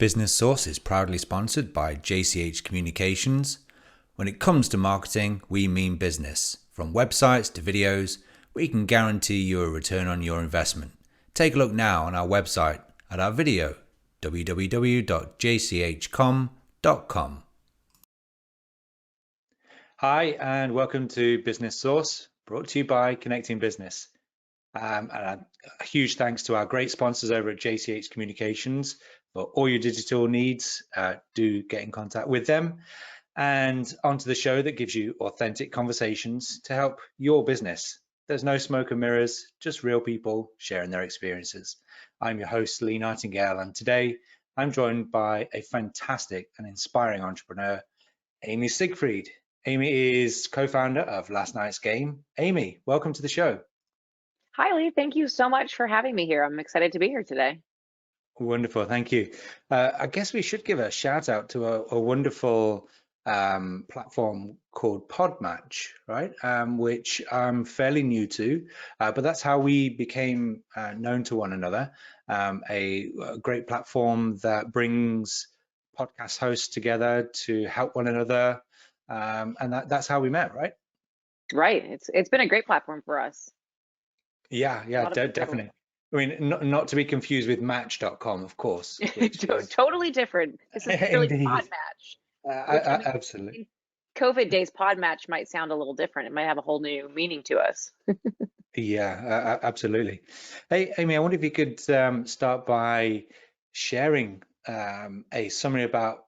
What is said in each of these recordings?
Business Source is proudly sponsored by JCH Communications. When it comes to marketing, we mean business. From websites to videos, we can guarantee you a return on your investment. Take a look now on our website at our video, www.jchcom.com. Hi, and welcome to Business Source, brought to you by Connecting Business. And a huge thanks to our great sponsors over at JCH Communications. For all your digital needs, do get in contact with them. And onto the show that gives you authentic conversations to help your business. There's no smoke and mirrors, just real people sharing their experiences. I'm your host, Lee Nightingale, and today I'm joined by a fantastic and inspiring entrepreneur, Amy Siegfried. Amy is co-founder of Last Night's Game. Amy, welcome to the show. Hi, Lee. Thank you so much for having me here. I'm excited to be here today. Wonderful, thank you. I guess we should give a shout out to a wonderful platform called Podmatch, right? Which I'm fairly new to, but that's how we became known to one another. A great platform that brings podcast hosts together to help one another, and that's how we met, right? Right. It's been a great platform for us. Yeah, definitely. I mean, not to be confused with Match.com, of course. Which is... Totally different. This is purely Indeed. Podmatch. Absolutely. In COVID days, Podmatch might sound a little different. It might have a whole new meaning to us. Yeah, absolutely. Hey, Amy, I wonder if you could start by sharing a summary about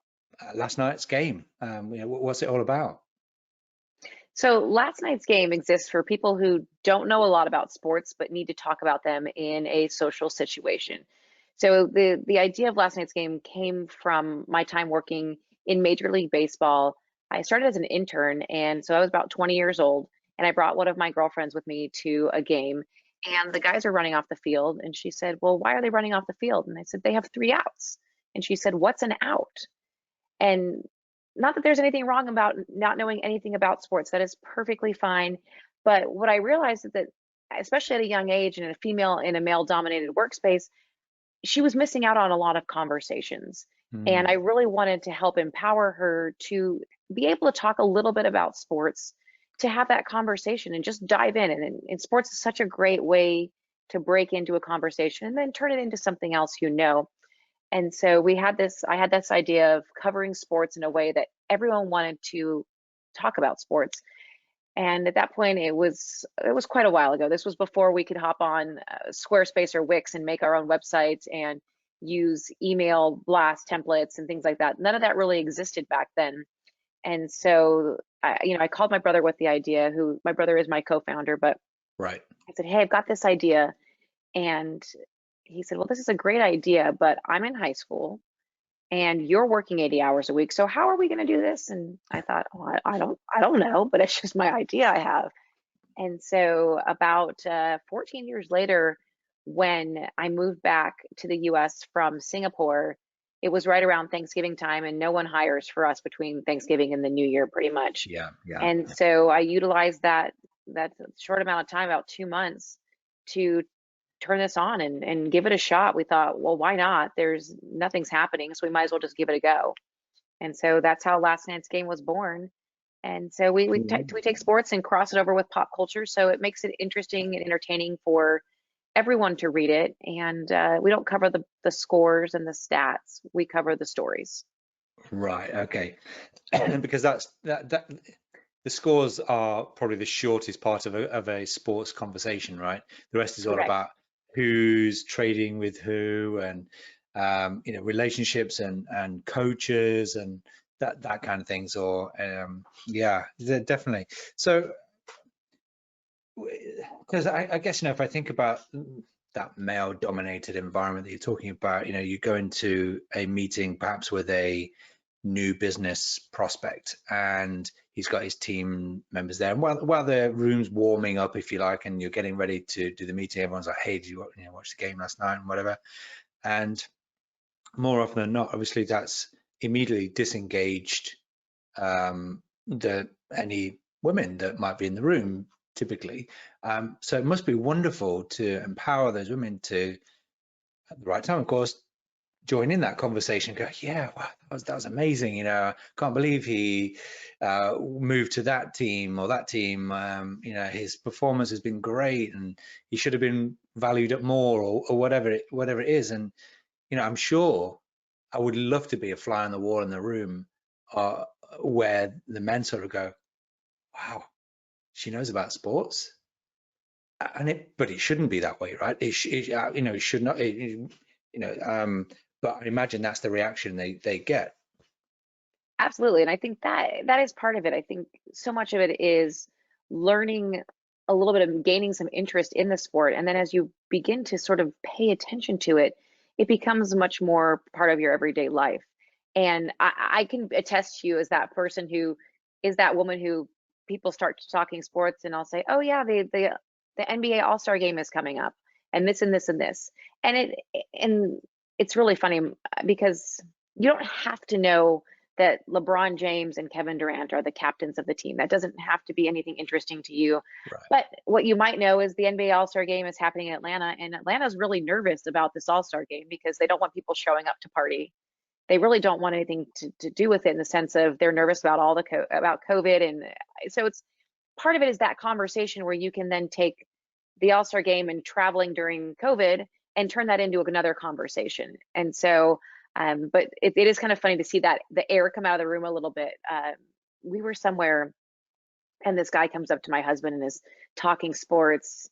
last night's game. What's it all about? So last night's game exists for people who don't know a lot about sports but need to talk about them in a social situation. So the idea of last night's game came from my time working in Major League Baseball. I started as an intern, and so I was about 20 years old, and I brought one of my girlfriends with me to a game, and the guys are running off the field, and she said, "Well, why are they running off the field?" And I said, "They have 3 outs." And she said, "What's an out?" And not that there's anything wrong about not knowing anything about sports, that is perfectly fine. But what I realized is that, especially at a young age and in a male dominated workspace, she was missing out on a lot of conversations. And I really wanted to help empower her to be able to talk a little bit about sports, to have that conversation and just dive in. And sports is such a great way to break into a conversation and then turn it into something else you know. And so I had this idea of covering sports in a way that everyone wanted to talk about sports. And at that point, it was quite a while ago. This was before we could hop on Squarespace or Wix and make our own websites and use email blast templates and things like that. None of that really existed back then. And so, I called my brother with the idea, who my brother is my co-founder, but Right. I said, "Hey, I've got this idea." And he said, "Well, this is a great idea, but I'm in high school and you're working 80 hours a week. So how are we going to do this?" And I thought, "Oh, I don't know, but it's just my idea I have." And so about 14 years later, when I moved back to the US from Singapore, it was right around Thanksgiving time, and no one hires for us between Thanksgiving and the New Year, pretty much. Yeah. And so I utilized that short amount of time, about 2 months, to turn this on and give it a shot. We thought, well, why not? Nothing's happening, so we might as well just give it a go. And so that's how Last Night's Game was born. And so we take sports and cross it over with pop culture, so it makes it interesting and entertaining for everyone to read it. And we don't cover the scores and the stats; we cover the stories. Right. Okay. Because that the scores are probably the shortest part of a sports conversation, right? The rest is all Correct. about who's trading with who and relationships and coaches and that kind of things. Or yeah, definitely. So because I guess if I think about that male dominated environment that you're talking about, you go into a meeting perhaps with a new business prospect and he's got his team members there, and while the room's warming up, if you like, and you're getting ready to do the meeting, everyone's like, "Hey, did you watch the game last night?" and whatever. And more often than not, obviously that's immediately disengaged any women that might be in the room typically. So it must be wonderful to empower those women to, at the right time, of course, join in that conversation, go, yeah, wow, that was amazing. Can't believe he moved to that team or that team. His performance has been great, and he should have been valued at more, or whatever it is. And I'm sure I would love to be a fly on the wall in the room, where the men sort of go, wow, she knows about sports. But it shouldn't be that way, right? It should not. But I imagine that's the reaction they get. Absolutely. And I think that is part of it. I think so much of it is learning a little bit of gaining some interest in the sport. And then as you begin to sort of pay attention to it, it becomes much more part of your everyday life. And I can attest to you as that person who is that woman who people start talking sports and I'll say, oh yeah, the NBA All-Star game is coming up and this and this and this. And it's really funny because you don't have to know that LeBron James and Kevin Durant are the captains of the team. That doesn't have to be anything interesting to you. Right. But what you might know is the NBA All-Star game is happening in Atlanta, and Atlanta's really nervous about this All-Star game because they don't want people showing up to party. They really don't want anything to do with it in the sense of they're nervous about about COVID. And so it's part of it is that conversation where you can then take the All-Star game and traveling during COVID and turn that into another conversation. And so but it is kind of funny to see that the air come out of the room a little bit. We were somewhere and this guy comes up to my husband and is talking sports,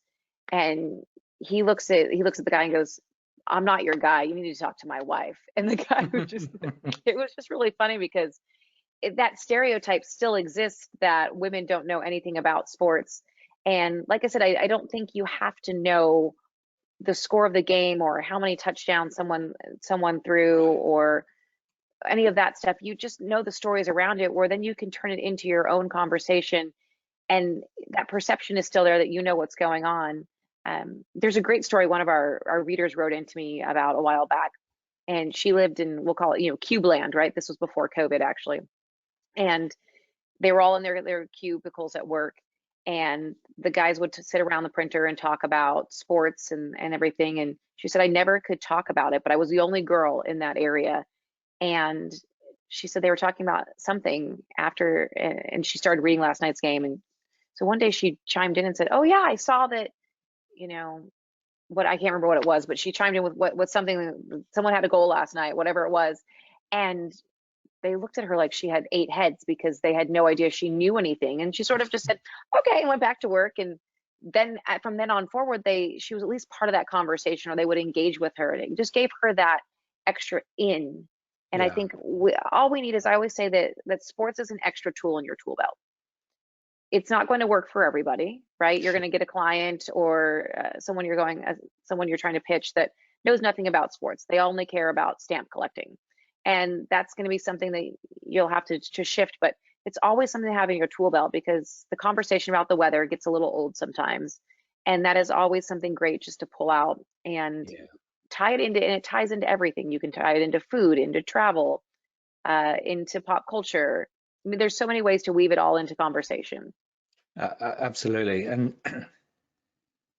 and he looks at the guy and goes, I'm not your guy. You need to talk to my wife. And the guy was just, it was just really funny because that stereotype still exists that women don't know anything about sports. And like I said, I don't think you have to know the score of the game or how many touchdowns someone threw or any of that stuff. You just know the stories around it, where then you can turn it into your own conversation, and that perception is still there that you know what's going on. There's a great story one of our readers wrote into me about a while back, and she lived in, we'll call it, cube land, right? This was before COVID actually. And they were all in their cubicles at work, and the guys would sit around the printer and talk about sports and everything. And she said, I never could talk about it, but I was the only girl in that area. And she said they were talking about something after, and she started reading last night's game. And so one day she chimed in and said, oh yeah, I saw that, you know, what, I can't remember what it was, but she chimed in with what something, someone had a goal last night, whatever it was. And they looked at her like she had 8 heads because they had no idea she knew anything. And she sort of just said, okay, and went back to work. And then from then on forward, she was at least part of that conversation, or they would engage with her. And it just gave her that extra in. And I Yeah. think all we need is, I always say that sports is an extra tool in your tool belt. It's not going to work for everybody, right? You're going to get a client or someone you're trying to pitch that knows nothing about sports. They only care about stamp collecting. And that's going to be something that you'll have to shift, but it's always something to have in your tool belt, because the conversation about the weather gets a little old sometimes. And that is always something great just to pull out and Yeah. tie it into, and it ties into everything. You can tie it into food, into travel, into pop culture. I mean, there's so many ways to weave it all into conversation. Absolutely. And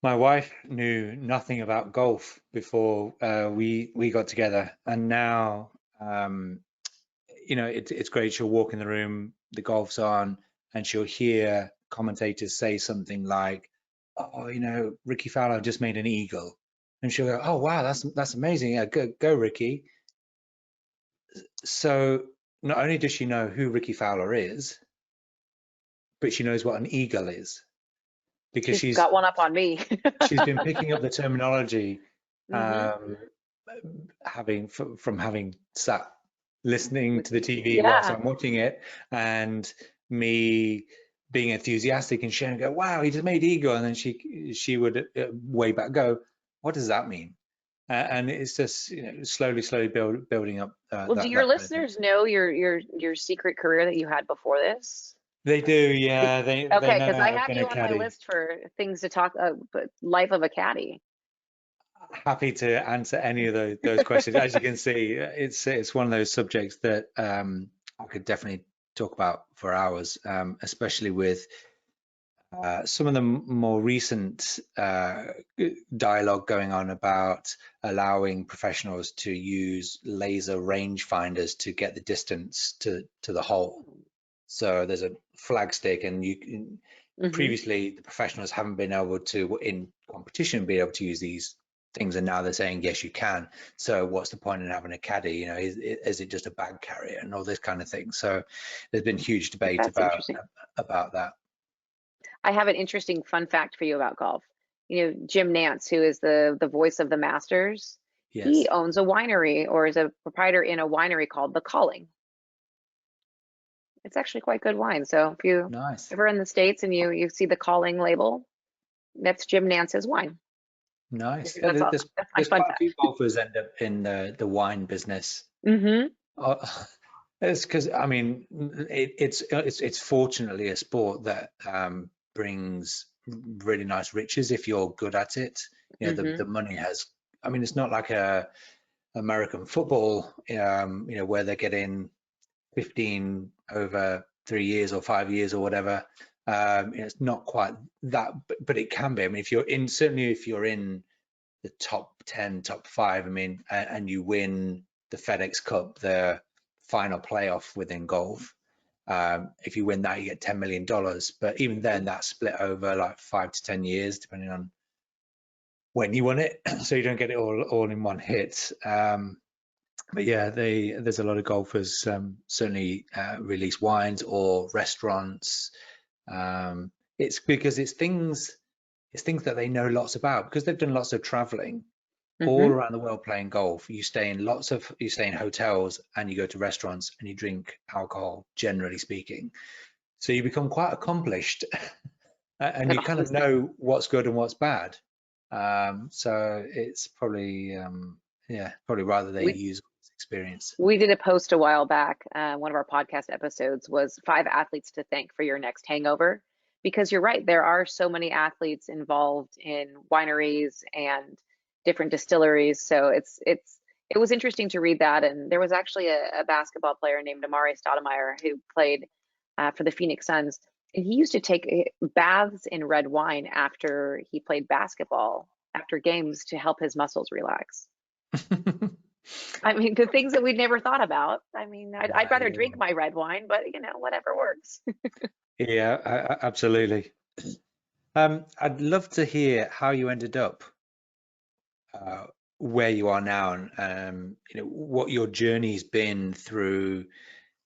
my wife knew nothing about golf before we got together, and now it's great. She'll walk in the room, the golf's on, and she'll hear commentators say something like, "Oh, Ricky Fowler just made an eagle," and she'll go, "Oh, wow, that's amazing! Yeah, go, Ricky." So not only does she know who Ricky Fowler is, but she knows what an eagle is, because She's got one up on me. she's been picking up the terminology, Hmm. from having sat listening to the TV whilst Yeah. I'm watching it, and me being enthusiastic and sharing, go, wow, he just made eagle, and then she would way back go, what does that mean? And it's just slowly building up Well, do your that kind of thing. listeners know your secret career that you had before this? They do, yeah. They Okay, know because I I've have been a you on my caddy. list for things to talk, but life of a caddy. Happy to answer any of those questions. As you can see, it's one of those subjects that I could definitely talk about for hours, especially with some of the more recent dialogue going on about allowing professionals to use laser rangefinders to get the distance to the hole. So there's a flag stick, and Hmm. previously the professionals haven't been able to, in competition, be able to use these things, and now they're saying yes, you can. So what's the point in having a caddy? You know, is it just a bag carrier and all this kind of thing? So there's been huge debate That's interesting. about that. I have an interesting fun fact for you about golf. You know, Jim Nance, who is the voice of the Masters, he Yes, owns a winery or is a proprietor in a winery called The Calling. It's actually quite good wine. So if you nice. ever in the States and you see the Calling label, that's Jim Nance's wine. Nice. Yeah, That's all, that's my there's fun quite a fact. few golfers end up in the wine business. Hmm. Uh, it's because I mean it's fortunately a sport that brings really nice riches if you're good at it. You know, Hmm. the money has. I mean, it's not like a American football, you know, where they're getting 15 over 3 years or 5 years or whatever. It's not quite that, but it can be. I mean, if you're in, certainly if you're in the top 10, top five, I mean, and you win the FedEx Cup, the final playoff within golf. If you win that, you get $10 million. But even then, that's split over like 5 to 10 years, depending on when you won it. So you don't get it all in one hit. But yeah, there's a lot of golfers certainly release wines or restaurants. It's because it's things that they know lots about because they've done lots of traveling all Hmm. around the world playing golf. You stay in hotels and you go to restaurants and you drink alcohol, generally speaking. So you become quite accomplished and I've you kind of always know what's good and what's bad. So it's probably yeah, probably rather they we use experience. we did a post a while back. One of our podcast episodes was 5 athletes to thank for your next hangover. Because you're right, there are so many athletes involved in wineries and different distilleries. So it was interesting to read that. And there was actually a basketball player named Amari Stoudemire who played for the Phoenix Suns, and he used to take baths in red wine after he played basketball after games to help his muscles relax. I mean, the things that we'd never thought about. I mean, I'd rather Yeah, drink my red wine, but whatever works. yeah, absolutely. I'd love to hear how you ended up uh, where you are now, and you know what your journey's been through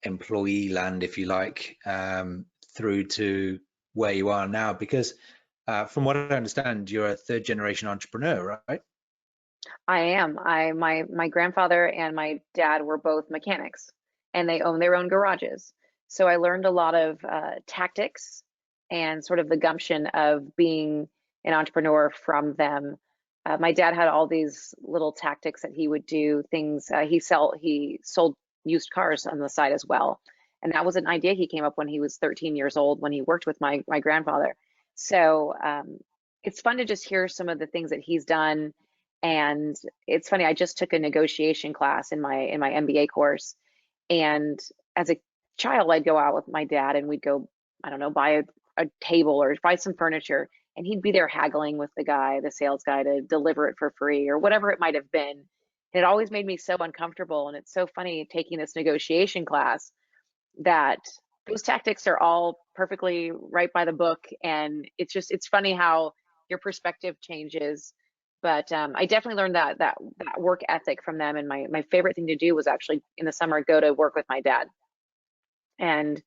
employee land, if you like, through to where you are now. Because from what I understand, you're a third generation entrepreneur, right? I am. My grandfather and my dad were both mechanics, and they own their own garages. So I learned a lot of tactics and sort of the gumption of being an entrepreneur from them. My dad had all these little tactics that he would do. Things he sold used cars on the side as well, and that was an idea he came up when he was 13 years old when he worked with my grandfather. So it's fun to just hear some of the things that he's done. And it's funny, I just took a negotiation class in my MBA course. And as a child, I'd go out with my dad and we'd go, I don't know, buy a table or buy some furniture. And he'd be there haggling with the guy, the sales guy, to deliver it for free or whatever it might have been. And it always made me so uncomfortable. And it's so funny taking this negotiation class that those tactics are all perfectly right by the book. And it's funny how your perspective changes. But I definitely learned that work ethic from them. And my favorite thing to do was actually in the summer go to work with my dad. And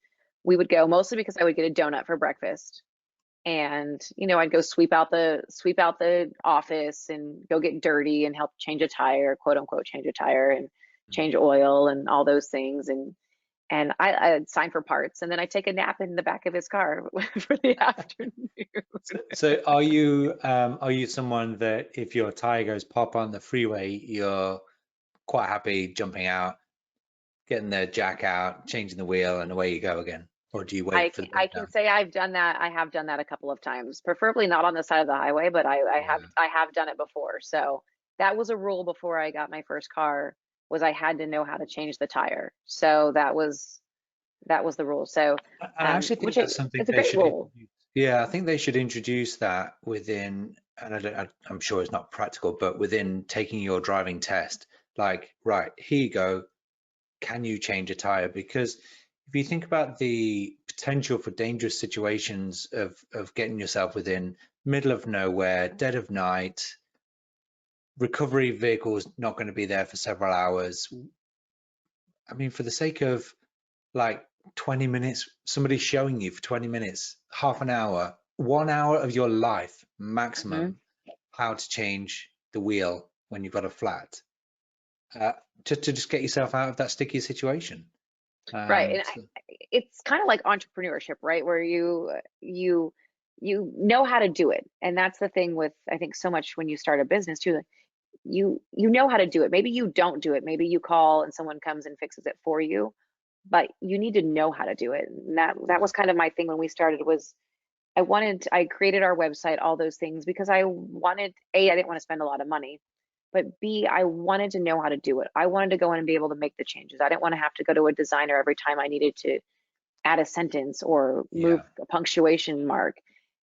we would go mostly because I would get a donut for breakfast. And I'd go sweep out the office and go get dirty and help change a tire, quote unquote, change a tire and change oil and all those things. And I'd sign for parts, and then I'd take a nap in the back of his car for the afternoon. So are you someone that if your tire goes pop on the freeway, you're quite happy jumping out, getting the jack out, changing the wheel, and away you go again? Or do you I wait for can, the I can breakdown? say I've done that. I have done that a couple of times, preferably not on the side of the highway, but Yeah. I have done it before. So that was a rule before I got my first car was I had to know how to change the tire. So that was the rule. So And I actually think which that's something it's a they great should rule. introduce. Yeah, I think they should introduce that within, and I'm sure it's not practical, but within taking your driving test, like, right, here you go, can you change a tire? Because if you think about the potential for dangerous situations of getting yourself within middle of nowhere, dead of night, recovery vehicles not going to be there for several hours. I mean, for the sake of like 20 minutes, somebody showing you for 20 minutes, half an hour, 1 hour of your life Hmm. maximum, how to change the wheel when you've got a flat, uh, to just get yourself out of that sticky situation. Right. And So, it's kind of like entrepreneurship, right? Where you know how to do it. And that's the thing with, I think, so much when you start a business too. Like, you know how to do it. Maybe you don't do it. Maybe you call and someone comes and fixes it for you, but you need to know how to do it. And that yeah, was kind of my thing when we started was I created our website, all those things because I wanted, A, I didn't want to spend a lot of money, but B, I wanted to know how to do it. I wanted to go in and be able to make the changes. I didn't want to have to go to a designer every time I needed to add a sentence or move yeah, a punctuation mark.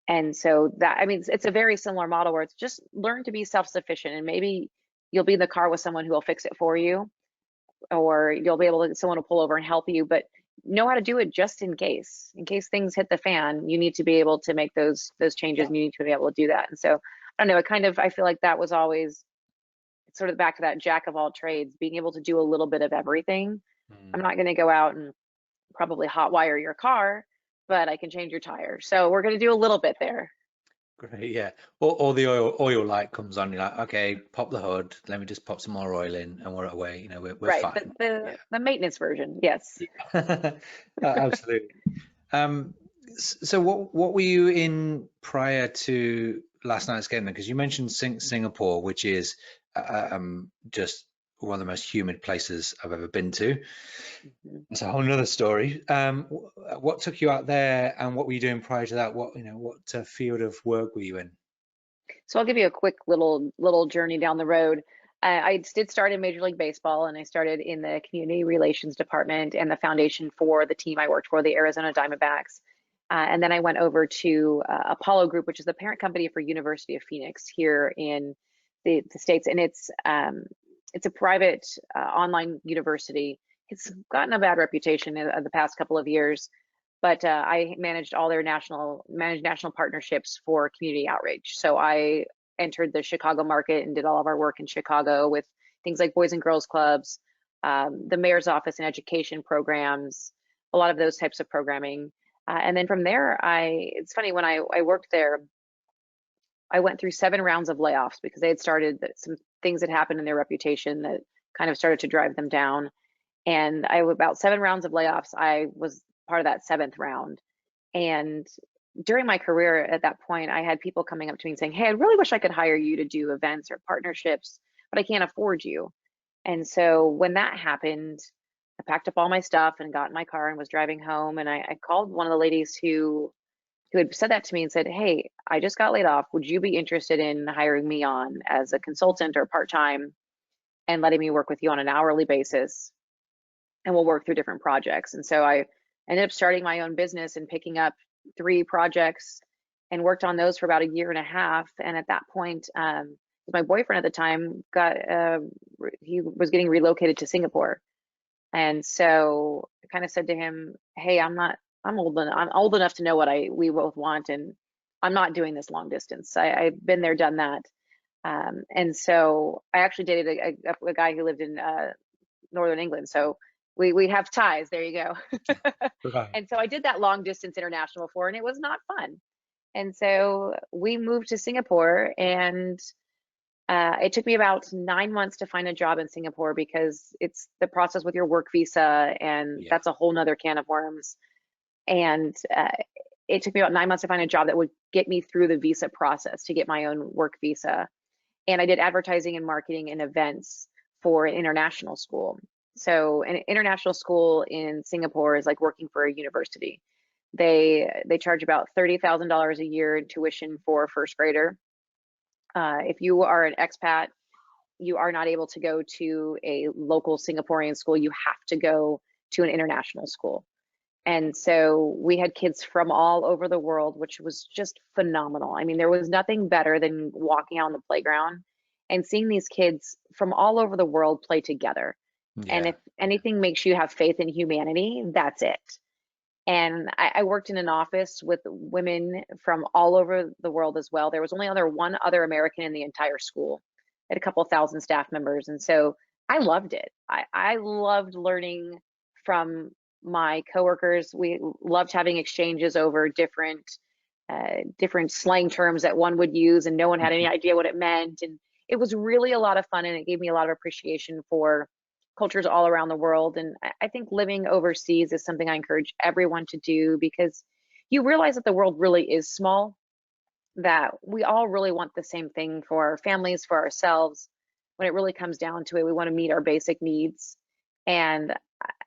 And so that, I mean, it's a very similar model where it's just learn to be self-sufficient and maybe you'll be in the car with someone who will fix it for you, or you'll be able to, someone will pull over and help you, but know how to do it just in case things hit the fan, you need to be able to make those changes and you need to be able to do that. And so I don't know, it kind of, I feel like that was always sort of back to that jack of all trades, being able to do a little bit of everything. I'm mm, not going to go out and probably hot wire your car, but I can change your tire. So we're going to do a little bit there. great, yeah. Or the oil light comes on, you're like, okay, pop the hood, let me just pop some more oil in, and we're away. We're Right. fine. Yeah, The maintenance version. Yes. yeah, absolutely. Um, so what were you in prior to last night's game then? Because you mentioned Singapore, which is just one of the most humid places I've ever been to. Mhm. It's a whole nother story. What took you out there, and what were you doing prior to that? What field of work were you in? So I'll give you a quick little journey down the road. I did start in Major League Baseball, and I started in the community relations department and the foundation for the team I worked for, the Arizona Diamondbacks. And then I went over to Apollo Group, which is the parent company for University of Phoenix here in the States, and it's a private online university. It's gotten a bad reputation in the past couple of years, but I managed all their managed national partnerships for community outreach. So I entered the Chicago market and did all of our work in Chicago with things like Boys and Girls Clubs, the mayor's office and education programs, a lot of those types of programming. And then from there, it's funny, when I worked there, I went through 7 rounds of layoffs because they had started some things that happened in their reputation that kind of started to drive them down. And about 7 rounds of layoffs. I was part of that seventh round. And during my career at that point, I had people coming up to me and saying, "Hey, I really wish I could hire you to do events or partnerships, but I can't afford you." And so when that happened, I packed up all my stuff and got in my car and was driving home. And I called one of the ladies who had said that to me and said, "Hey, I just got laid off. Would you be interested in hiring me on as a consultant or part time and letting me work with you on an hourly basis? And we'll work through different projects." And so I ended up starting my own business and picking up 3 projects and worked on those for about a year and a half. And at that point, my boyfriend at the time he was getting relocated to Singapore. And so I kind of said to him, "Hey, I'm old enough to know what we both want. And I'm not doing this long distance. I've been there, done that." And so I actually dated a guy who lived in Northern England. So we have ties. There you go. Right. And so I did that long distance international before, and it was not fun. And so we moved to Singapore, and it took me about 9 months to find a job in Singapore because it's the process with your work visa, and Yeah. that's a whole nother can of worms. And it took me about 9 months to find a job that would get me through the visa process to get my own work visa. And I did advertising and marketing and events for an international school. So an international school in Singapore is like working for a university. They charge about $30,000 a year in tuition for a first grader. If you are an expat, you are not able to go to a local Singaporean school. You have to go to an international school. And so we had kids from all over the world, which was just phenomenal. I mean, there was nothing better than walking out on the playground and seeing these kids from all over the world play together. And Yeah. if anything makes you have faith in humanity, that's it. And I worked in an office with women from all over the world as well. There was only one other American in the entire school. Had a couple thousand staff members. And so I loved it. I loved learning from my coworkers. We loved having exchanges over different slang terms that one would use and no one had any idea what it meant. And it was really a lot of fun, and it gave me a lot of appreciation for cultures all around the world. And I think living overseas is something I encourage everyone to do, because you realize that the world really is small, that we all really want the same thing for our families, for ourselves. When it really comes down to it, we want to meet our basic needs. And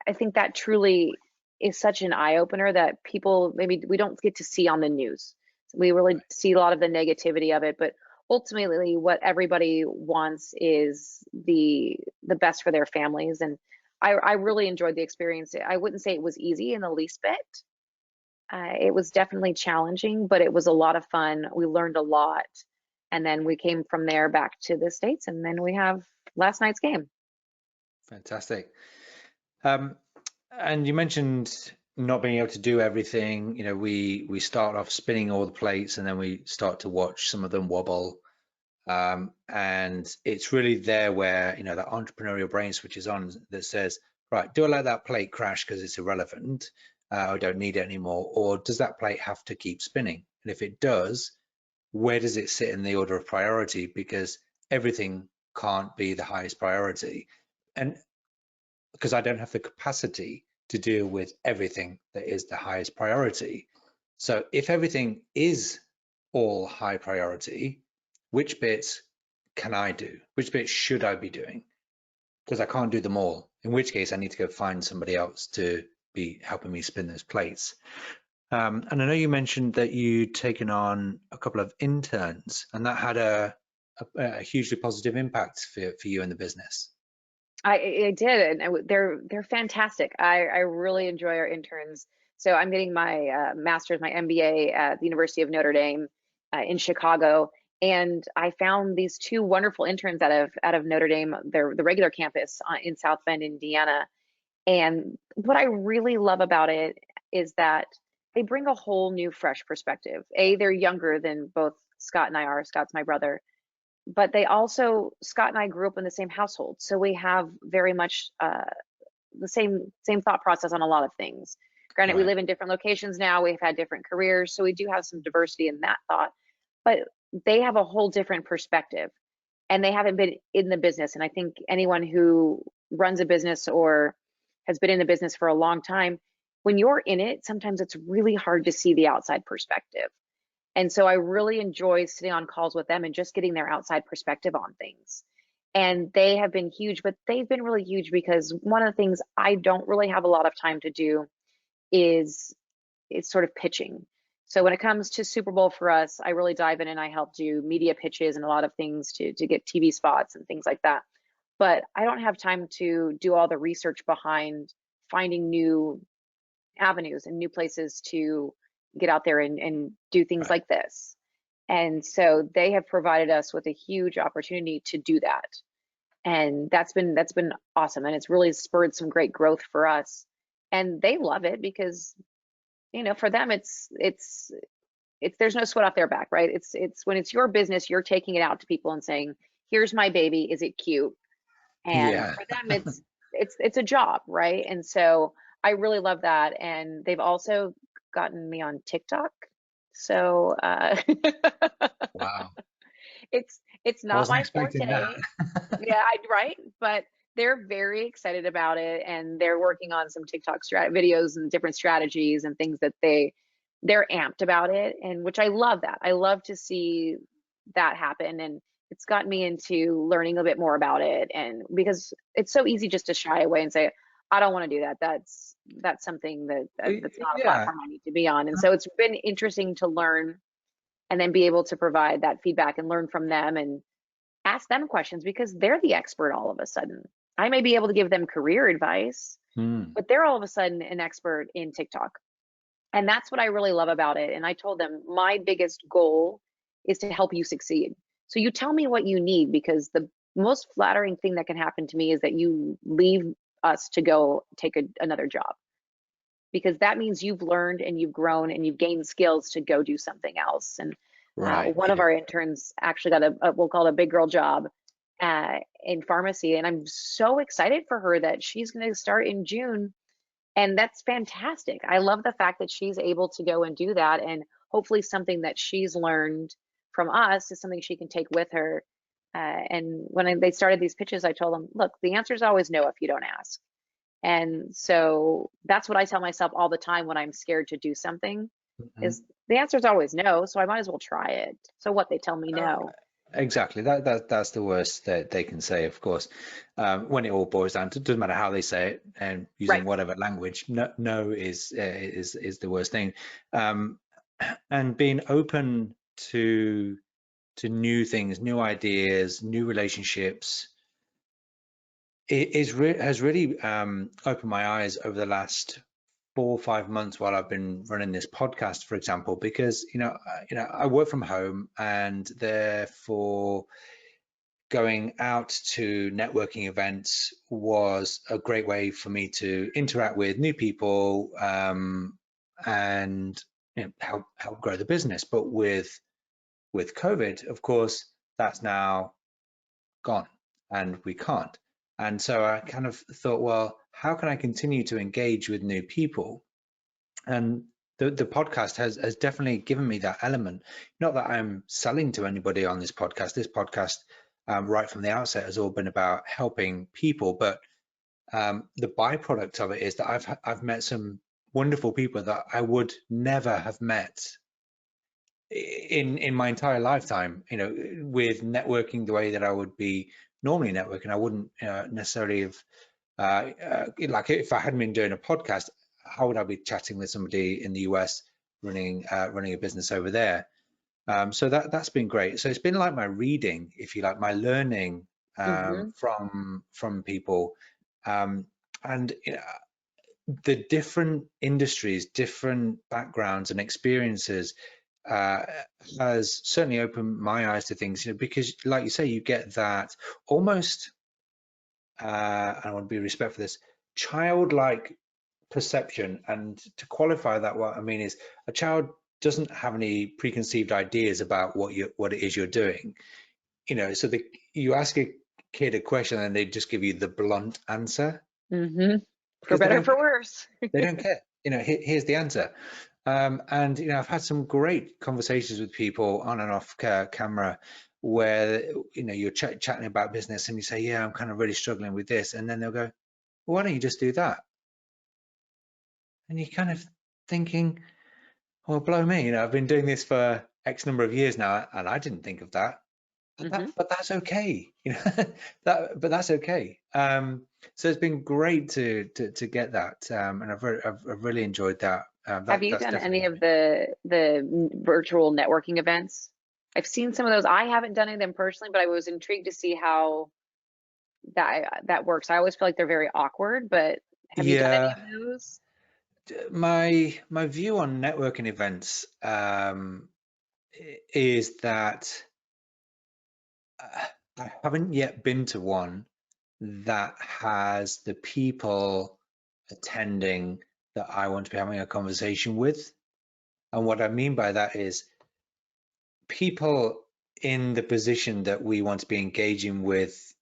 I think that truly is such an eye opener that people maybe we don't get to see on the news. We really see a lot of the negativity of it, but ultimately what everybody wants is the best for their families. And I really enjoyed the experience. I wouldn't say it was easy in the least bit. It was definitely challenging, but it was a lot of fun. We learned a lot. And then we came from there back to the States, and then we have last night's game. Fantastic. Um, and you mentioned not being able to do everything. We start off spinning all the plates, and then we start to watch some of them wobble. And it's really there where that entrepreneurial brain switches on that says, right, do I let that plate crash because it's irrelevant? I don't need it anymore, or does that plate have to keep spinning? And if it does, where does it sit in the order of priority? Because everything can't be the highest priority. And because I don't have the capacity to deal with everything that is the highest priority. So if everything is all high priority, which bits can I do? Which bits should I be doing? Because I can't do them all, in which case I need to go find somebody else to be helping me spin those plates. And I know you mentioned that you'd taken on a couple of interns, and that had a hugely positive impact for you in the business. I did, and they're fantastic. I really enjoy our interns. So I'm getting my master's, my MBA at the University of Notre Dame in Chicago, and I found these two wonderful interns out of Notre Dame, the regular campus in South Bend, Indiana. And what I really love about it is that they bring a whole new, fresh perspective. They're younger than both Scott and I are. Scott's my brother, but they also Scott and I grew up in the same household, so we have very much the same thought process on a lot of things. Granted, we Right. live in different locations now. We've had different careers, so we do have some diversity in that thought. But they have a whole different perspective, and they haven't been in the business. And I think anyone who runs a business or has been in the business for a long time, when you're in it, sometimes it's really hard to see the outside perspective. And so I really enjoy sitting on calls with them and just getting their outside perspective on things. And they have been huge, but they've been really huge because one of the things I don't really have a lot of time to do is sort of pitching. So when it comes to Super Bowl for us, I really dive in and I help do media pitches and a lot of things to get TV spots and things like that. But I don't have time to do all the research behind finding new avenues and new places to get out there and do things Right. like this. And so they have provided us with a huge opportunity to do that. And that's been awesome. And it's really spurred some great growth for us. And they love it because, for them it's there's no sweat off their back, right? It's when it's your business, you're taking it out to people and saying, here's my baby, is it cute? And Yeah. for them it's a job, right? And so I really love that. And they've also gotten me on TikTok. So Wow. it's not Wasn't my expecting that. forte. Yeah, right. But they're very excited about it, and they're working on some TikTok videos and different strategies and things that they're amped about it, and which I love that. I love to see that happen, and it's gotten me into learning a bit more about it. And because it's so easy just to shy away and say, I don't want to do that. That's something that's not a Yeah. platform I need to be on. And so it's been interesting to learn and then be able to provide that feedback and learn from them and ask them questions because they're the expert all of a sudden. I may be able to give them career advice, Mm. but they're all of a sudden an expert in TikTok. And that's what I really love about it. And I told them my biggest goal is to help you succeed. So you tell me what you need, because the most flattering thing that can happen to me is that you leave us to go take another job, because that means you've learned and you've grown and you've gained skills to go do something else. And Right. one of Yeah. our interns actually got we'll call it a big girl job in pharmacy. And I'm so excited for her that she's going to start in June. And that's fantastic. I love the fact that she's able to go and do that. And hopefully something that she's learned from us is something she can take with her. And when they started these pitches, I told them, look, the answer is always no if you don't ask. And so that's what I tell myself all the time when I'm scared to do something, Mhm. is the answer is always no, so I might as well try it. So what, they tell me no. Exactly. That's the worst that they can say, of course. When it all boils down to, it doesn't matter how they say it, and using Right. whatever language, no, no is the worst thing. Um, and being open to new things, new ideas, new relationships, has really opened my eyes over the last 4 or 5 months while I've been running this podcast, for example, because I work from home, and therefore going out to networking events was a great way for me to interact with new people, and help grow the business. But with COVID, of course, that's now gone, and we can't. And so I kind of thought, well, how can I continue to engage with new people? And the podcast has definitely given me that element. Not that I'm selling to anybody on this podcast. This podcast, right from the outset, has all been about helping people. But the byproduct of it is that I've met some wonderful people that I would never have met in my entire lifetime. With networking the way that I would be normally networking, I wouldn't necessarily have. Like, if I hadn't been doing a podcast, how would I be chatting with somebody in the US running a business over there? So that's been great. So it's been like my reading, if you like, my learning Hmm. from people, um, and the different industries, different backgrounds and experiences, uh, has certainly opened my eyes to things. Because, like you say, you get that almost. I want to be respectful for this, childlike perception. And to qualify that, what I mean is, a child doesn't have any preconceived ideas about what it is you're doing. So you ask a kid a question and they just give you the blunt answer, Hmm. For because they better or don't for worse. care. Here's the answer. And I've had some great conversations with people on and off camera, where you're chatting about business, and you say, yeah, I'm kind of really struggling with this, and then they'll go, well, why don't you just do that? And you're kind of thinking, well, blow me, I've been doing this for X number of years now, and I didn't think of that. But Hmm. that's okay, but that's okay. So it's been great to get that, and I've really enjoyed that. Have you That's done definitely any helped of me. the virtual networking events? I've seen some of those. I haven't done any of them personally, but I was intrigued to see how that works. I always feel like they're very awkward, but have you done any Yeah, of those? my view on networking events, is that, I haven't yet been to one that has the people attending that I want to be having a conversation with. And what I mean by that is, people in the position that we want to be engaging with,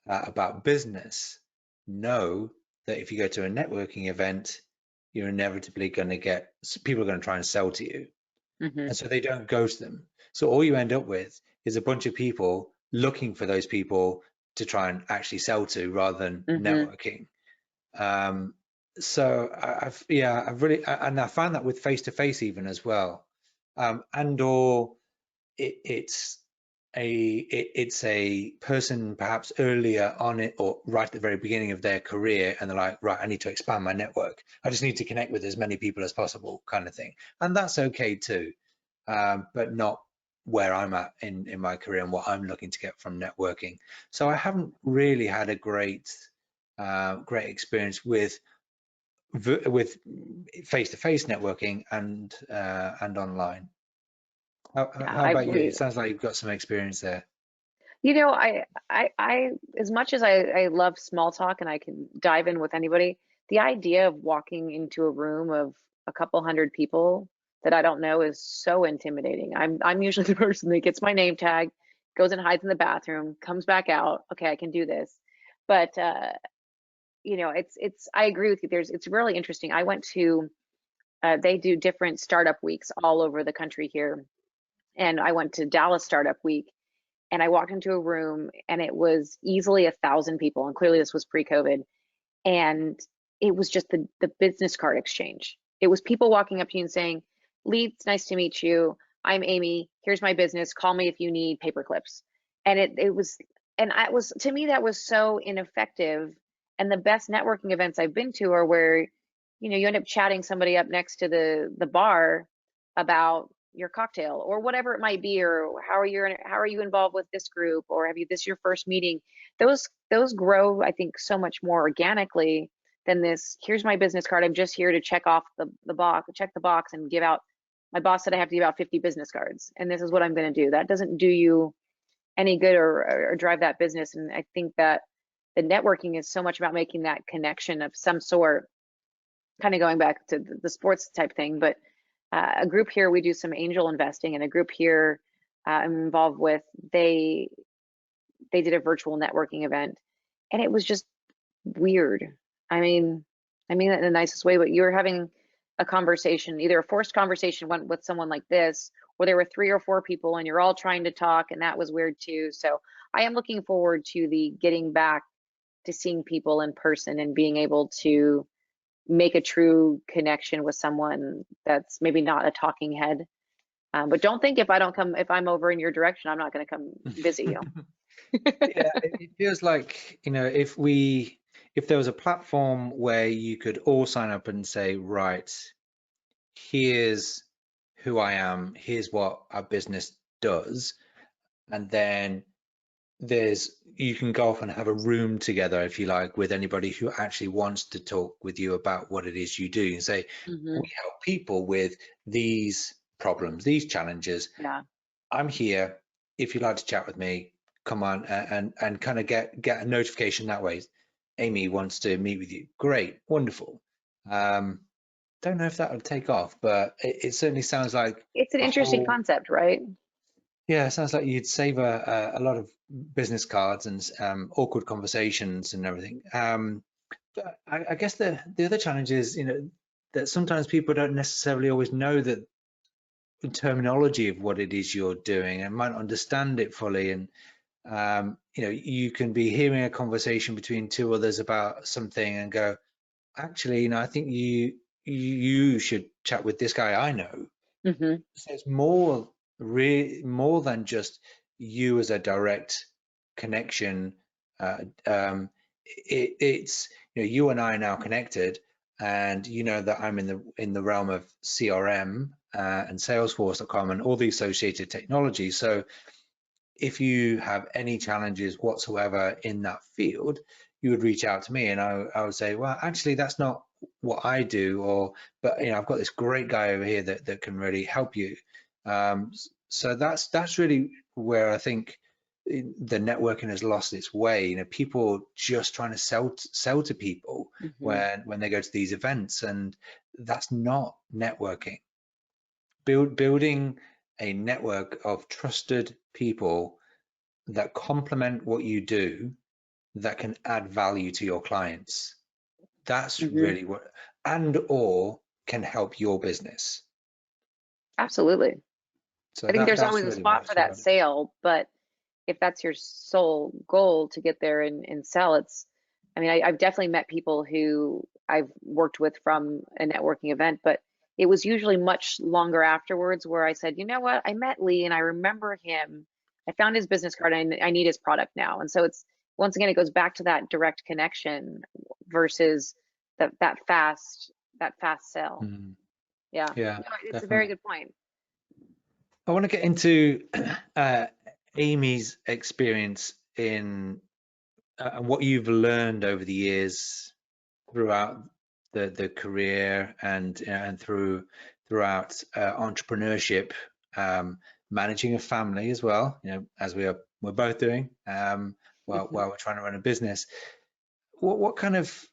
about business, know that if you go to a networking event, you're inevitably going to get people are going to try and sell to you. Hmm. And so they don't go to them. So all you end up with is a bunch of people looking for those people to try and actually sell to, rather than Hmm. networking. Um, so I've really, and I find that with face to face even as well. And or it's it's a person perhaps earlier on it, or right at the very beginning of their career, and they're like, right, I need to expand my network. I just need to connect with as many people as possible, kind of thing. And that's okay too, but not where I'm at in my career and what I'm looking to get from networking. So I haven't really had a great great experience with face-to-face networking and online. Yeah, How I about you? believe. It sounds like you've got some experience there. I, as much as I love small talk and I can dive in with anybody, the idea of walking into a room of a couple hundred people that I don't know is so intimidating. I'm usually the person that gets my name tag, goes and hides in the bathroom, comes back out. Okay, I can do this. But I agree with you. It's really interesting. I went to they do different startup weeks all over the country here, and I went to Dallas Startup Week and I walked into a room and it was easily 1,000 people, and clearly this was pre-COVID, and it was just the business card exchange. It was people walking up to you and saying, "Lee, it's nice to meet you. I'm Amy. Here's my business. Call me if you need paper clips." And it was, and I was, to me that was so ineffective. And the best networking events I've been to are where, you end up chatting somebody up next to the bar about your cocktail or whatever it might be, or how are you involved with this group, or have you this your first meeting. Those grow, I think, so much more organically than this, here's my business card, I'm just here to check off the box, check the box and give out, my boss said I have to give out 50 business cards and this is what I'm going to do. That doesn't do you any good, or drive that business. And I think that the networking is so much about making that connection of some sort, kind of going back to the sports type thing. But a group here, we do some angel investing, and a group here I'm involved with, they did a virtual networking event, and it was just weird. I mean that in the nicest way, but you were having a conversation, either a forced conversation went with someone like this, or there were 3 or 4 people and you're all trying to talk, and that was weird too. So I am looking forward to the getting back to seeing people in person and being able to make a true connection with someone that's maybe not a talking head. But don't think if I'm over in your direction, I'm not going to come visit you. Yeah, it feels like, if there was a platform where you could all sign up and say, right, here's who I am, here's what our business does, and then you can go off and have a room together, if you like, with anybody who actually wants to talk with you about what it is you do, and say, Hmm. we help people with these problems, these challenges. Yeah. I'm here. If you'd like to chat with me, come on, and kind of get a notification that way. Amy wants to meet with you. Great, wonderful. Um, don't know if that would take off, but it certainly sounds like It's an a interesting whole, concept, right? yeah, it sounds like you'd save a lot of business cards and awkward conversations and everything. But I guess the other challenge is, that sometimes people don't necessarily always know the terminology of what it is you're doing and might not understand it fully. And you can be hearing a conversation between two others about something and go, actually, I think you should chat with this guy I know. Hmm. So it's more than just you as a direct connection. It's, you and I are now connected, and you know that I'm in the realm of CRM and Salesforce.com and all the associated technologies. So if you have any challenges whatsoever in that field, you would reach out to me, and I would say, well, actually, that's not what I do, but I've got this great guy over here that can really help you. So that's really where I think the networking has lost its way. People just trying to sell to people Hmm. when they go to these events, and that's not networking. Building a network of trusted people that complement what you do, that can add value to your clients. That's Hmm. really or can help your business. Absolutely. So I think there's that's always a really what spot it's for that about. sale, but if that's your sole goal to get there and sell, I mean, I've definitely met people who I've worked with from a networking event, but it was usually much longer afterwards where I said, you know what, I met Lee and I remember him. I found his business card and I need his product now. And so it's, once again, it goes back to that direct connection versus that fast sell. Mm, Yeah, yeah, no, it's a very definitely. good point. I want to get into uh, Amy's experience in and what you've learned over the years throughout the career and throughout entrepreneurship, managing a family as well, as we're both doing, while we're trying to run a business. What kind of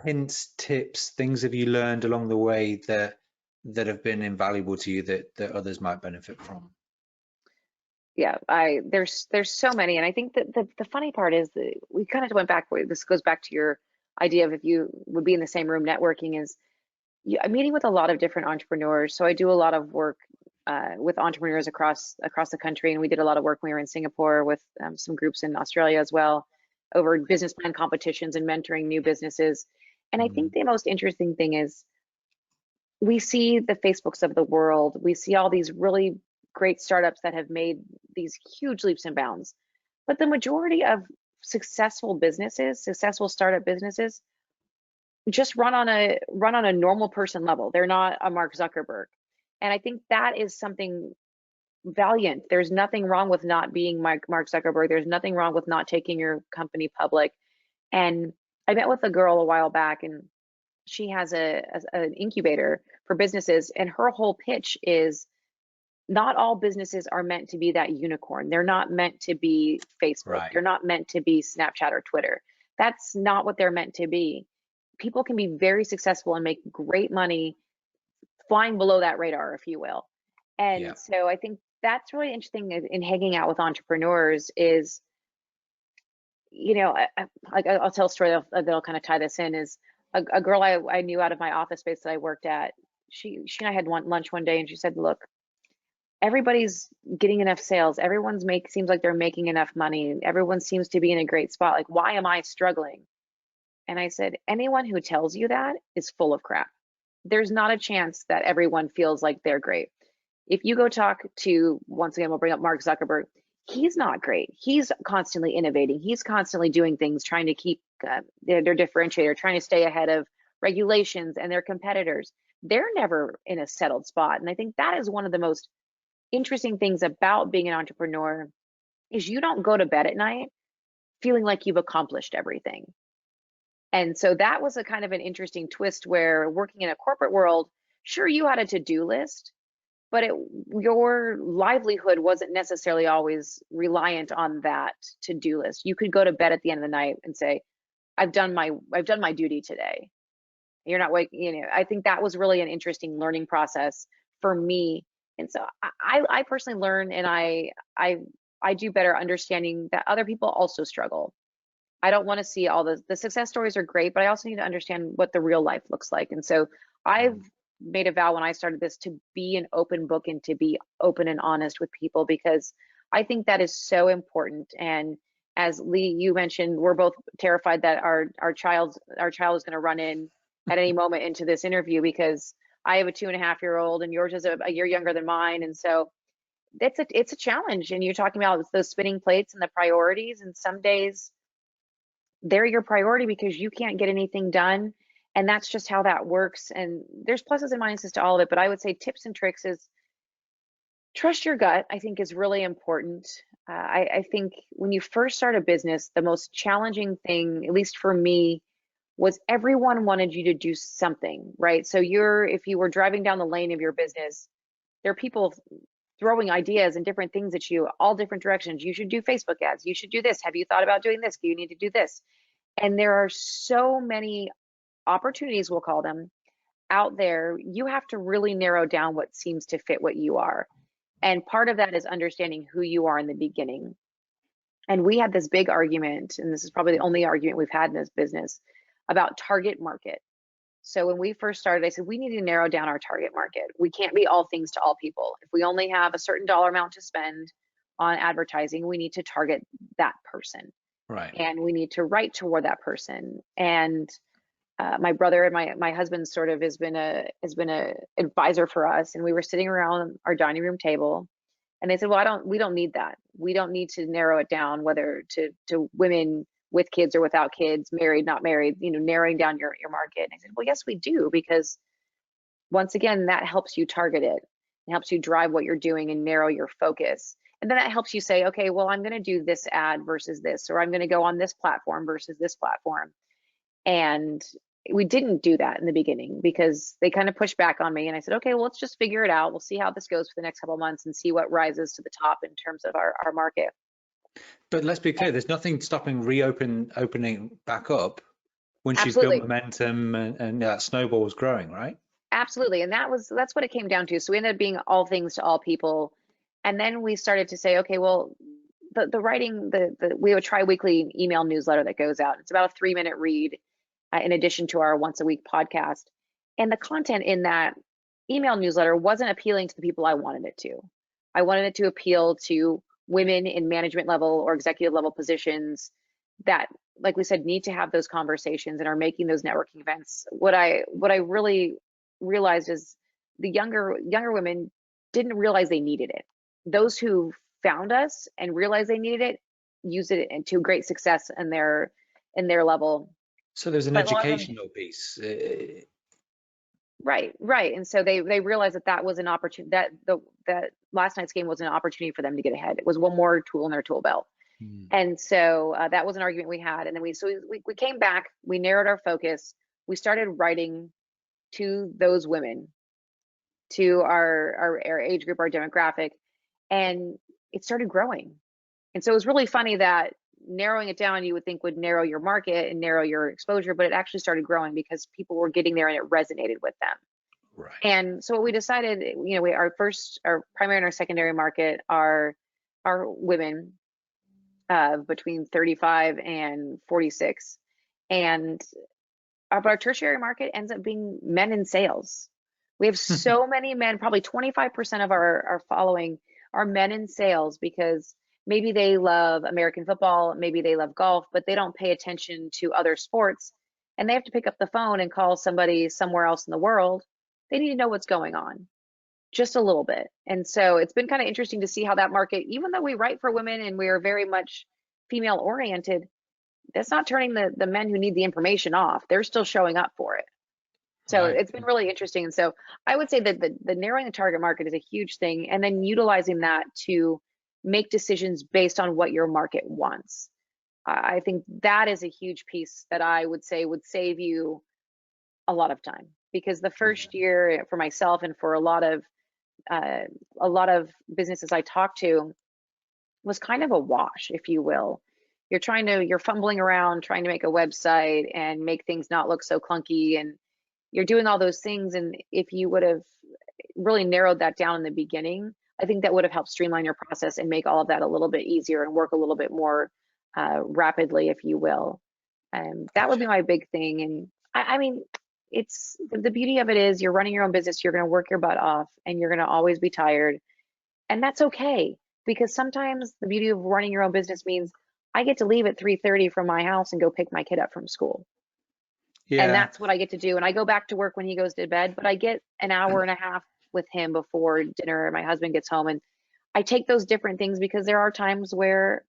hints, tips, things have you learned along the way that have been invaluable to you that others might benefit from? Yeah, there's so many, and I think that the funny part is that we kind of went back. This goes back to your idea of if you would be in the same room networking. Is I'm meeting with a lot of different entrepreneurs. So I do a lot of work with entrepreneurs across the country, and we did a lot of work when we were in Singapore with some groups in Australia as well, over business plan competitions and mentoring new businesses. And I think Mm, the most interesting thing is we see the Facebooks of the world. We see all these really great startups that have made these huge leaps and bounds. But the majority of successful businesses, successful startup businesses, just run on a normal person level. They're not a Mark Zuckerberg. And I think that is something valiant. There's nothing wrong with not being Mark Zuckerberg. There's nothing wrong with not taking your company public. And I met with a girl a while back, and she has an incubator for businesses, and her whole pitch is not all businesses are meant to be that unicorn. They're not meant to be Facebook. right. They're not meant to be Snapchat or Twitter. That's not what they're meant to be. People can be very successful and make great money flying below that radar, if you will. Yeah. And so I think that's really interesting in hanging out with entrepreneurs is, I'll tell a story that'll kind of tie this in is a girl I knew out of my office space that I worked at. She and I had lunch one day, and she said, look, everybody's getting enough sales. Everyone's seems like they're making enough money. Everyone seems to be in a great spot. Like, why am I struggling? And I said, anyone who tells you that is full of crap. There's not a chance that everyone feels like they're great. If you go talk to, once again, we'll bring up Mark Zuckerberg, he's not great. He's constantly innovating. He's constantly doing things, trying to keep their differentiator, trying to stay ahead of regulations and their competitors. They're never in a settled spot. And I think that is one of the most interesting things about being an entrepreneur is you don't go to bed at night feeling like you've accomplished everything. And so that was a kind of an interesting twist where working in a corporate world, sure, you had a to-do list, but your livelihood wasn't necessarily always reliant on that to-do list. You could go to bed at the end of the night and say, I've done my duty today. You're not waking, I think that was really an interesting learning process for me. And so I personally learn, and I do better understanding that other people also struggle. I don't want to see all the success stories are great, but I also need to understand what the real life looks like. And so I've Mm, made a vow when I started this to be an open book and to be open and honest with people, because I think that is so important. And as Lee, you mentioned, we're both terrified that our child is going to run in at any moment into this interview, because I have a 2.5-year-old and yours is a year younger than mine. And so it's a challenge. And you're talking about those spinning plates and the priorities. And some days they're your priority because you can't get anything done. And that's just how that works. And there's pluses and minuses to all of it. But I would say tips and tricks is trust your gut, I think is really important. I think when you first start a business, the most challenging thing, at least for me, was everyone wanted you to do something, right? So if you were driving down the lane of your business, there are people throwing ideas and different things at you, all different directions. You should do Facebook ads. You should do this. Have you thought about doing this? Do you need to do this? And there are so many opportunities, we'll call them, out there. You have to really narrow down what seems to fit what you are. And part of that is understanding who you are in the beginning. And we had this big argument, and this is probably the only argument we've had in this business, about target market. So when we first started, I said, we need to narrow down our target market. We can't be all things to all people. If we only have a certain dollar amount to spend on advertising, we need to target that person, right. and we need to write toward that person. And my brother and my husband sort of has been a advisor for us, and we were sitting around our dining room table, and they said, well, we don't need that. We don't need to narrow it down whether to women with kids or without kids, married, not married, narrowing down your market. And I said, well, yes, we do, because once again, that helps you target it. It helps you drive what you're doing and narrow your focus. And then that helps you say, okay, well, I'm going to do this ad versus this, or I'm going to go on this platform versus this platform. And we didn't do that in the beginning because they kind of pushed back on me. And I said, okay, well, let's just figure it out. We'll see how this goes for the next couple of months and see what rises to the top in terms of our market. But let's be clear, there's nothing stopping opening back up once you've built Absolutely. momentum and that snowball is growing, right? Absolutely. And that's what it came down to. So we ended up being all things to all people. And then we started to say, okay, well, the writing, we have a tri-weekly email newsletter that goes out. It's about a 3-minute read in addition to our once a week podcast. And the content in that email newsletter wasn't appealing to the people I wanted it to. I wanted it to appeal to women in management level or executive level positions that, like we said, need to have those conversations and are making those networking events. What I really realized is the younger women didn't realize they needed it. Those who found us and realized they needed it used it to great success in their level. So there's an But a lot of them, educational piece. right. And so they realized that was an opportunity, that last night's game was an opportunity for them to get ahead. It was one more tool in their tool belt. Hmm. And so that was an argument we had. And then we came back, we narrowed our focus, we started writing to those women, to our age group, our demographic, and it started growing. And so it was really funny that narrowing it down, you would think would narrow your market and narrow your exposure, but it actually started growing because people were getting there and it resonated with them. Right. And so what we decided, our primary and our secondary market are women between 35 and 46. And our tertiary market ends up being men in sales. We have so many men, probably 25% of our following are men in sales because maybe they love American football, maybe they love golf, but they don't pay attention to other sports. And they have to pick up the phone and call somebody somewhere else in the world. They need to know what's going on just a little bit. And so it's been kind of interesting to see how that market, even though we write for women and we are very much female oriented, that's not turning the men who need the information off. They're still showing up for it. So Right. it's been really interesting. And so I would say that the narrowing the target market is a huge thing, and then utilizing that to make decisions based on what your market wants. I think that is a huge piece that I would say would save you a lot of time, because the first year for myself and for a lot of businesses I talked to was kind of a wash, if you will. You're fumbling around trying to make a website and make things not look so clunky, and you're doing all those things. And if you would have really narrowed that down in the beginning, I think that would have helped streamline your process and make all of that a little bit easier and work a little bit more rapidly, if you will. That would be my big thing. And I mean, it's the beauty of it is you're running your own business, you're going to work your butt off and you're going to always be tired. And that's okay, because sometimes the beauty of running your own business means I get to leave at 3:30 from my house and go pick my kid up from school. And Yeah. that's what I get to do. And I go back to work when he goes to bed, but I get an hour and a half with him before dinner. My husband gets home, and I take those different things because there are times where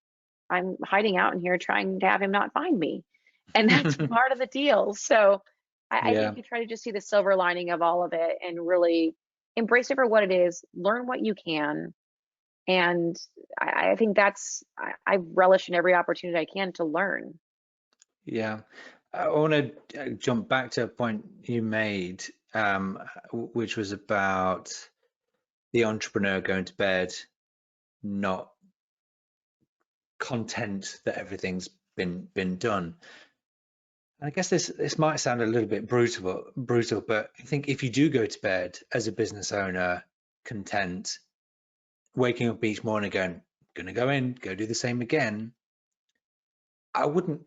I'm hiding out in here trying to have him not find me. And that's part of the deal. So I Yeah. think you try to just see the silver lining of all of it and really embrace it for what it is, learn what you can. And I think I relish in every opportunity I can to learn. Yeah. I want to jump back to a point you made, which was about the entrepreneur going to bed not content that everything's been done. And I guess this might sound a little bit brutal, but I think if you do go to bed as a business owner content, waking up each morning going, gonna go in, go do the same again, I wouldn't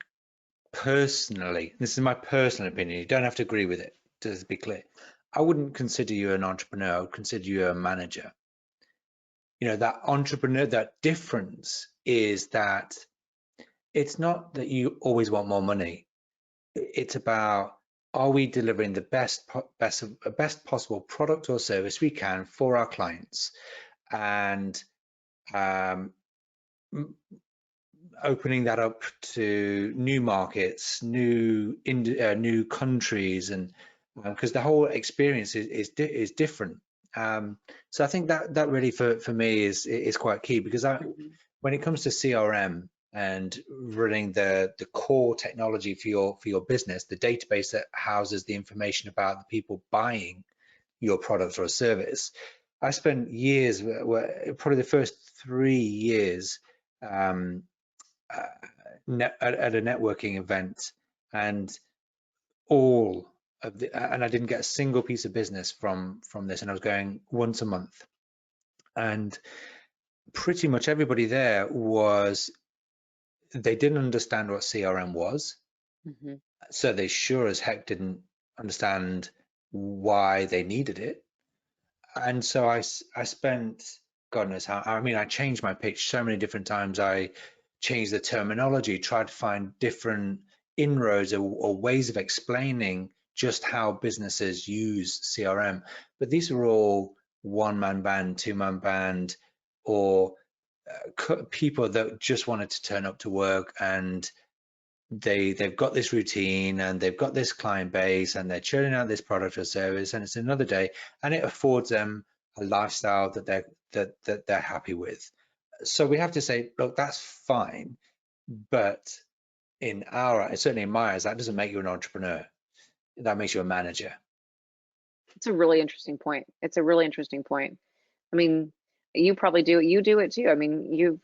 personally, this is my personal opinion, you don't have to agree with it, to be clear, I wouldn't consider you an entrepreneur, I would consider you a manager. That entrepreneur, that difference is that it's not that you always want more money. It's about, are we delivering the best possible product or service we can for our clients, and opening that up to new markets, new countries, and because the whole experience is different. So I think that really for me is quite key, because Mhm. when it comes to CRM and running the core technology for your business, the database that houses the information about the people buying your product or service. I spent years, probably the first 3 years, um, uh, at a networking event, and all and I didn't get a single piece of business from this, and I was going once a month, and pretty much everybody there they didn't understand what CRM was, Mhm. so they sure as heck didn't understand why they needed it. And so I spent, God knows how, I mean, I changed my pitch so many different times. I changed the terminology, tried to find different inroads or ways of explaining just how businesses use CRM. But these are all one-man band, two-man band, or people that just wanted to turn up to work, and they've got this routine and they've got this client base and they're churning out this product or service, and it's another day, and it affords them a lifestyle that they're happy with. So we have to say, look, that's fine, but certainly in my eyes, that doesn't make you an entrepreneur. That makes you a manager. It's a really interesting point. It's a really interesting point. I mean, you probably do it. You do it too. I mean, you've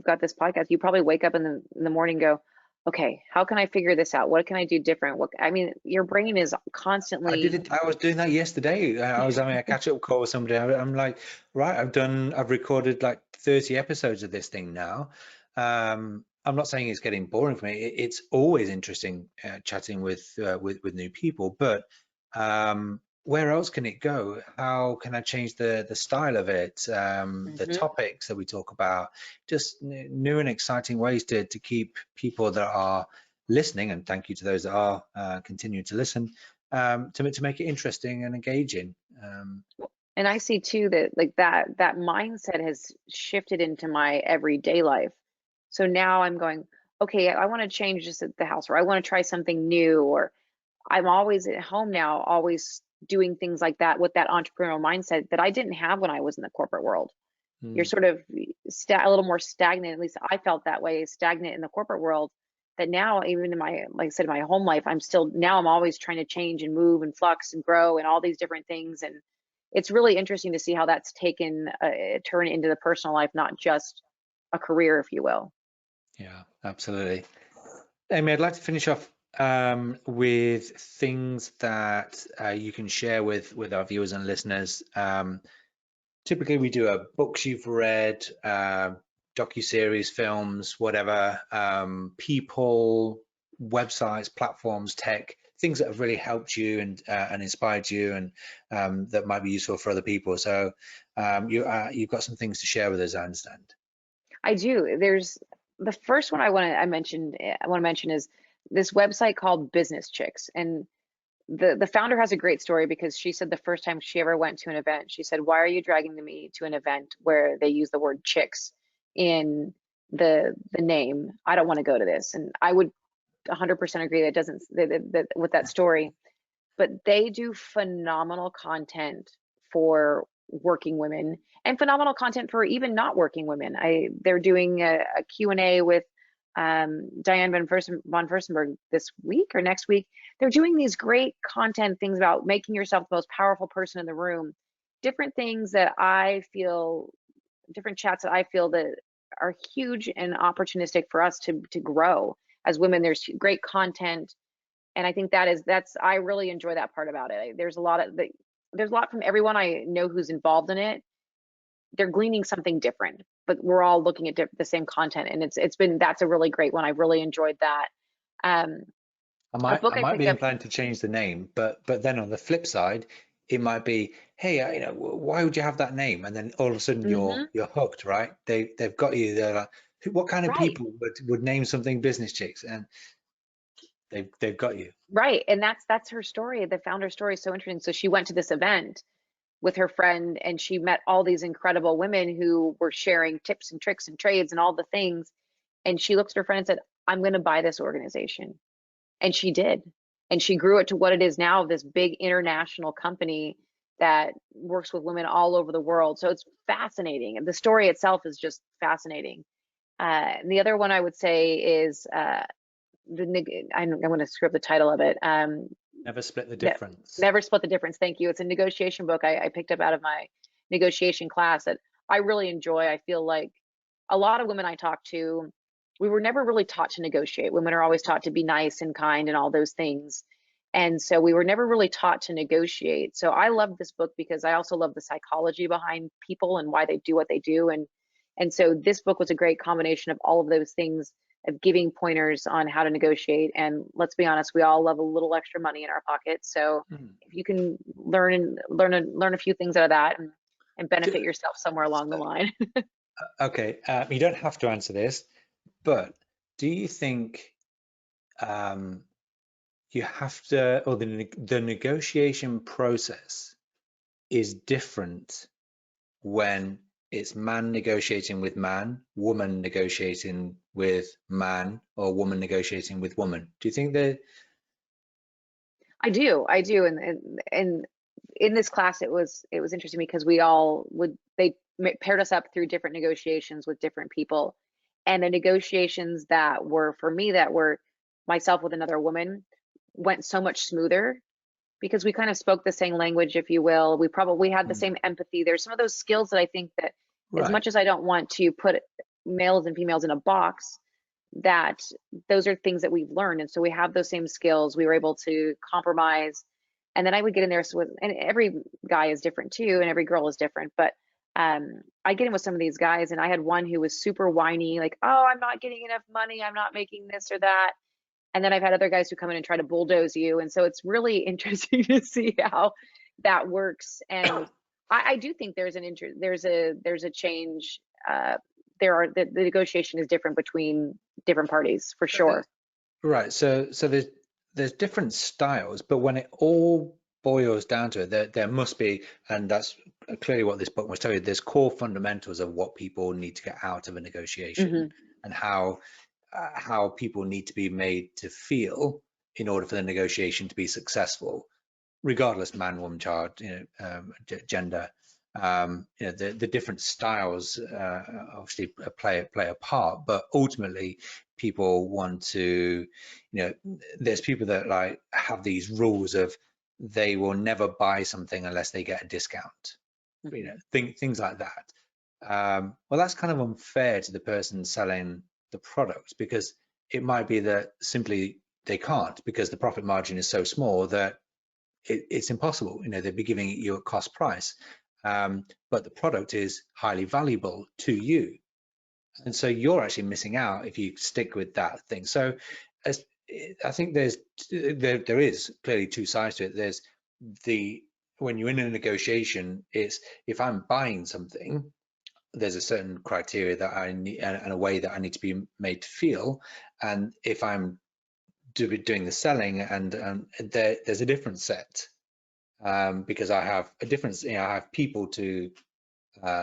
got this podcast. You probably wake up in the morning and go, okay, how can I figure this out? What can I do different? What I mean, your brain is I did constantly. it. I was doing that yesterday. I was having a catch-up call with somebody. I'm like, right, I've recorded like 30 episodes of this thing now. I'm not saying it's getting boring for me. It's always interesting chatting with new people, but where else can it go? How can I change the style of it? The Mhm. topics that we talk about, just new and exciting ways to keep people that are listening, and thank you to those that are continuing to listen, to make it interesting and engaging. And I see too that like that mindset has shifted into my everyday life. So now I'm going, okay, I want to change this at the house, or I want to try something new, or I'm always at home now, always doing things like that with that entrepreneurial mindset that I didn't have when I was in the corporate world. You're Mm. sort of a little more stagnant. At least I felt that way, stagnant in the corporate world. That now, even in my, like I said, my home life, I'm always trying to change and move and flux and grow and all these different things. And it's really interesting to see how that's taken a turn into the personal life, not just a career, if you will. Yeah, absolutely. Amy, I'd like to finish off with things that you can share with our viewers and listeners. Typically, we do a books you've read, docu-series, films, whatever, people, websites, platforms, tech, things that have really helped you and inspired you, and that might be useful for other people. So you've got some things to share with us, I understand. I do. There's the first one I want to mention is this website called Business Chicks. And the founder has a great story because she said the first time she ever went to an event, she said, "Why are you dragging me to an event where they use the word chicks in the name? I don't want to go to this." And I would 100% agree that doesn't that with that story, but they do phenomenal content for working women and phenomenal content for even not working women. They're doing a Q&A with Diane von Furstenberg this week or next week. They're doing these great content things about making yourself the most powerful person in the room, different things that I feel, different chats that I feel that are huge and opportunistic for us to grow as women. There's great content, and I think that's I really enjoy that part about it. There's a lot from everyone I know who's involved in it. They're gleaning something different, but we're all looking at the same content, and that's a really great one. I really enjoyed that. Um, a book I I might picked be up. inclined to change the name, but then on the flip side, it might be, hey, why would you have that name? And then all of a sudden Mhm. you're hooked, right? They've got you. They're like, what kind of Right, people would name something Business Chicks? And they've got you. right, and that's her story. The founder story is so interesting. So she went to this event with her friend, and she met all these incredible women who were sharing tips and tricks and trades and all the things. And she looked at her friend and said, "I'm going to buy this organization." And she did. And she grew it to what it is now, this big international company that works with women all over the world. So it's fascinating. And the story itself is just fascinating. And the other one I would say is I'm going to screw up the title of it. Never split the difference. Never Split the Difference. Thank you. It's a negotiation book I picked up out of my negotiation class that I really enjoy. I feel like a lot of women I talk to, we were never really taught to negotiate. Women are always taught to be nice and kind and all those things. And so we were never really taught to negotiate. So I love this book because I also love the psychology behind people and why they do what they do. And so this book was a great combination of all of those things, of giving pointers on how to negotiate. And let's be honest, we all love a little extra money in our pockets. So if you can learn a few things out of that and benefit yourself somewhere along the line. Okay, you don't have to answer this, but do you think you have to, or the negotiation process is different when it's man negotiating with man, woman negotiating with man, or woman negotiating with woman? Do you think that? I do, and in this class, it was interesting because they paired us up through different negotiations with different people, and the negotiations that were for me that were myself with another woman went so much smoother because we kind of spoke the same language, if you will. We probably had the same empathy. There's some of those skills that I think that as Right. much as I don't want to put males and females in a box, that those are things that we've learned. And so we have those same skills. We were able to compromise. And then I would get in there and every guy is different too, and every girl is different. But I get in with some of these guys, and I had one who was super whiny, like, oh, I'm not getting enough money, I'm not making this or that. And then I've had other guys who come in and try to bulldoze you. And so it's really interesting to see how that works. And I do think there's a change. The negotiation is different between different parties for sure. Right. So there's different styles, but when it all boils down to it, there must be, and that's clearly what this book was telling you, there's core fundamentals of what people need to get out of a negotiation and how people need to be made to feel in order for the negotiation to be successful, regardless man, woman, child, gender. The different styles obviously play a part, but ultimately people want to, there's people that like have these rules of they will never buy something unless they get a discount, things like that. Well, that's kind of unfair to the person selling the product, because it might be that simply they can't, because the profit margin is so small that it's impossible. They'd be giving it you at cost price. But the product is highly valuable to you. And so you're actually missing out if you stick with that thing. So I think there is clearly two sides to it. There's when you're in a negotiation, it's if I'm buying something, there's a certain criteria that I need and a way that I need to be made to feel. And if I'm doing the selling, and there's a different set. Because I have a difference, I have people to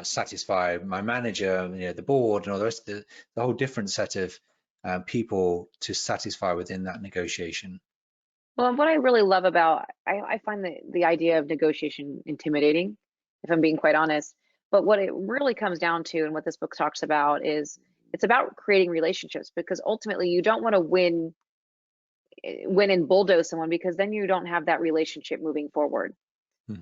satisfy my manager, the board, and all the rest of the whole different set of people to satisfy within that negotiation. Well, and what I really love about, I find the idea of negotiation intimidating, if I'm being quite honest. But what it really comes down to, and what this book talks about, is it's about creating relationships, because ultimately you don't want to win and bulldoze someone, because then you don't have that relationship moving forward.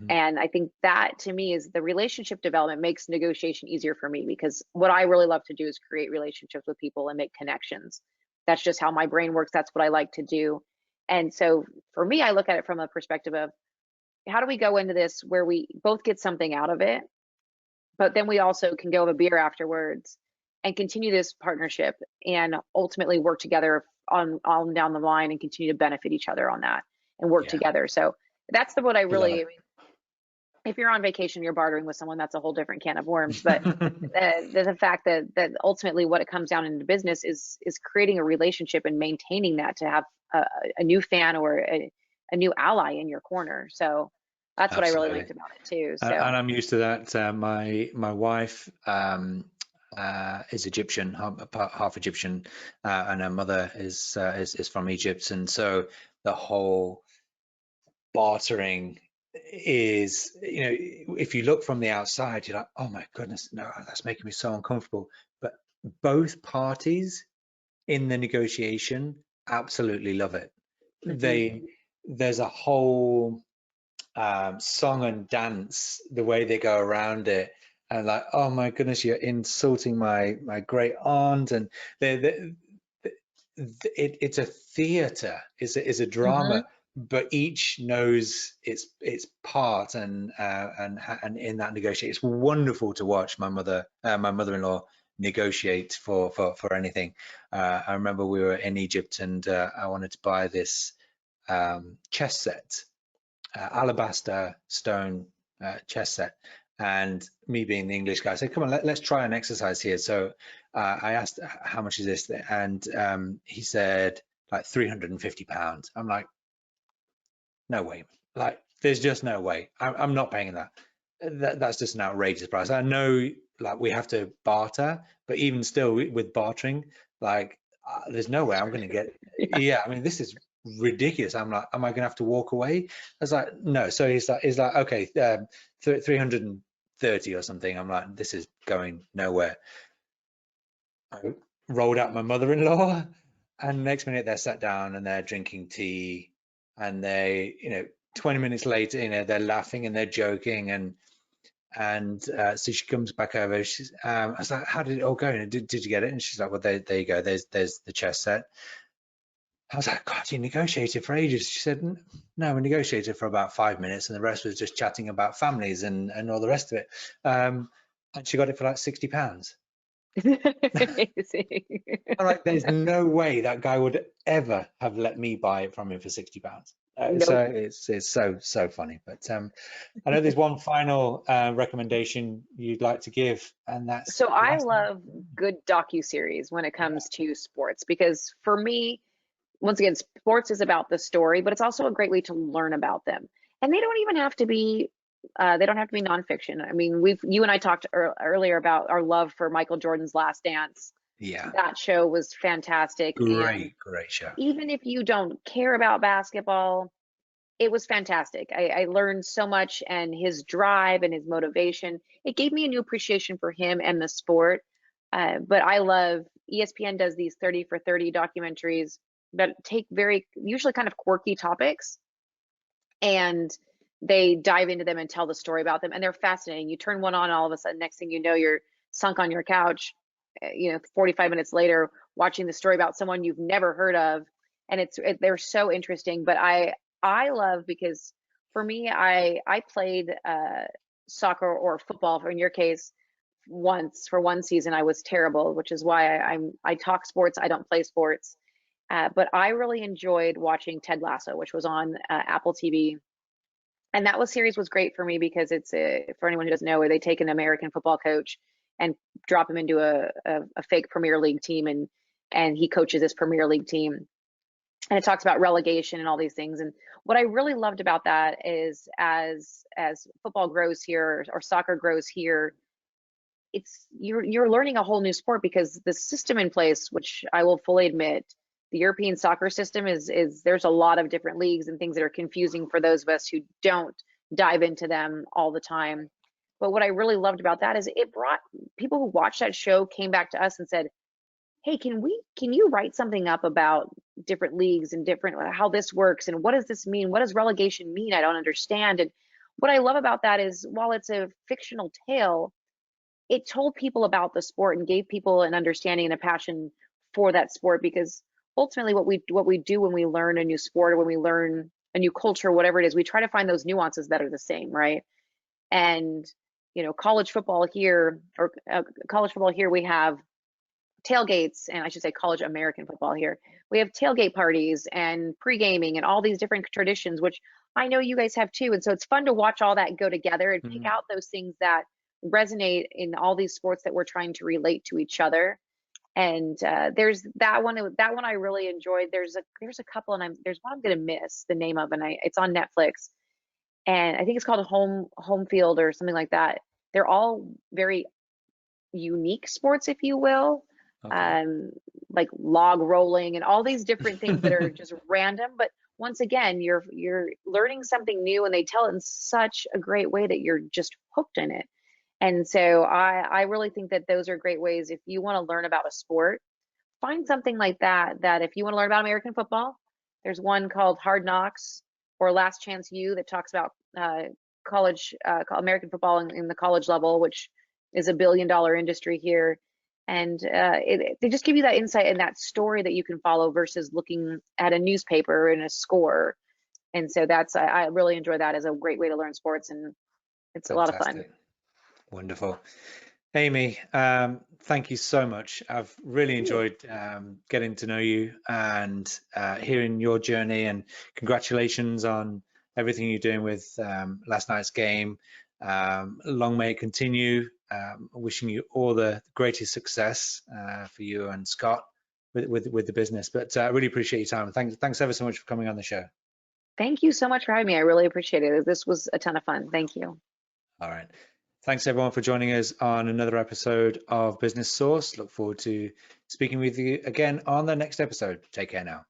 And I think that to me is the relationship development makes negotiation easier for me, because what I really love to do is create relationships with people and make connections. That's just how my brain works. That's what I like to do. And so for me, I look at it from a perspective of how do we go into this where we both get something out of it, but then we also can go have a beer afterwards and continue this partnership and ultimately work together on down the line and continue to benefit each other on that and work together. So that's what I really, if you're on vacation, you're bartering with someone, that's a whole different can of worms. But the fact that ultimately what it comes down into business is creating a relationship and maintaining that to have a new fan or a new ally in your corner. So that's what I really liked about it too. So and I'm used to that. My wife is Egyptian, half Egyptian, and her mother is from Egypt, and so the whole bartering is, if you look from the outside, you're like, oh my goodness, no, that's making me so uncomfortable. But both parties in the negotiation absolutely love it. Hmm. There's a whole song and dance, the way they go around it, and like, oh my goodness, you're insulting my great aunt, and they it's a theater, it's a drama, Hmm. but each knows its part, and in that negotiation, it's wonderful to watch my mother-in-law negotiate for anything. I remember we were in Egypt, and I wanted to buy this chess set, alabaster stone chess set. And me being the English guy, I said, "Come on, let's try an exercise here." So I asked, "How much is this?" And he said, "Like £350." I'm like, "No way! Like, there's just no way. I'm not paying that. That's just an outrageous price." I know, like, we have to barter, but even still, with bartering, like, there's no way I'm going to get. Yeah. Yeah, I mean, this is ridiculous. I'm like, am I going to have to walk away? I was like, no. So he's like, okay, 330 or something. I'm like, this is going nowhere. I rolled out my mother-in-law, and next minute they're sat down and they're drinking tea, and 20 minutes later, they're laughing and they're joking, and so she comes back over. I was like, how did it all go? Did you get it? And she's like, well, there you go. There's the chess set. I was like, God, you negotiated for ages. She said, no, we negotiated for about 5 minutes, and the rest was just chatting about families and all the rest of it. And she got it for like £60. Amazing. I'm like, there's no way that guy would ever have let me buy it from him for £60. So Nope. it's so funny. But I know there's one final recommendation you'd like to give, and that's So I last night. love good docu-series when it comes to sports because for me, once again, sports is about the story, but it's also a great way to learn about them. And they don't even have to be they don't have to be nonfiction. I mean, you and I talked earlier about our love for Michael Jordan's Last Dance. Yeah, That show was fantastic. And great show. even if you don't care about basketball, it was fantastic. I learned so much, and his drive and his motivation, it gave me a new appreciation for him and the sport. But I love ESPN does these 30 for 30 documentaries that take very usually kind of quirky topics, and they dive into them and tell the story about them, and they're fascinating. You turn one on, all of a sudden, next thing you know, you're sunk on your couch, 45 minutes later, watching the story about someone you've never heard of, and they're so interesting. But I love because for me, I played soccer or football. In your case, once for one season, I was terrible, which is why I talk sports. I don't play sports. But I really enjoyed watching Ted Lasso, which was on Apple TV, and that series was great for me because for anyone who doesn't know, where they take an American football coach and drop him into a fake Premier League team, and he coaches this Premier League team, and it talks about relegation and all these things. And what I really loved about that is as football grows here, or soccer grows here, you're learning a whole new sport because the system in place, which I will fully admit, the European soccer system is there's a lot of different leagues and things that are confusing for those of us who don't dive into them all the time. But what I really loved about that is it brought people who watched that show came back to us and said, "Hey, can you write something up about different leagues and different how this works, and what does this mean? What does relegation mean? I don't understand." And what I love about that is while it's a fictional tale, it told people about the sport and gave people an understanding and a passion for that sport, because ultimately what we do when we learn a new sport or when we learn a new culture, whatever it is, we try to find those nuances that are the same, right? And college football here, we have tailgates, and I should say college American football here, we have tailgate parties and pre-gaming and all these different traditions, which I know you guys have too. And so it's fun to watch all that go together and pick Mm. out those things that resonate in all these sports that we're trying to relate to each other. And there's that one I really enjoyed. There's a couple, and there's one I'm gonna miss the name of, and it's on Netflix, and I think it's called Home Field or something like that. They're all very unique sports, if you will, Okay. um, like log rolling and all these different things that are just random. But once again, you're learning something new, and they tell it in such a great way that you're just hooked in it. And so I really think that those are great ways. If you want to learn about a sport, find something like that. That if you want to learn about American football, there's one called Hard Knocks or Last Chance U that talks about college American football in the college level, which is a billion-dollar industry here. And they just give you that insight and that story that you can follow versus looking at a newspaper and a score. And so I really enjoy that as a great way to learn sports, and it's a lot of fun. Fantastic. Wonderful. Amy, thank you so much. I've really Thank you. enjoyed getting to know you and hearing your journey, and congratulations on everything you're doing with last night's game. Long may it continue. Wishing you all the greatest success for you and Scott with the business. But I really appreciate your time. Thanks ever so much for coming on the show. Thank you so much for having me. I really appreciate it. This was a ton of fun. Thank you. All right. Thanks everyone for joining us on another episode of Business Source. Look forward to speaking with you again on the next episode. Take care now.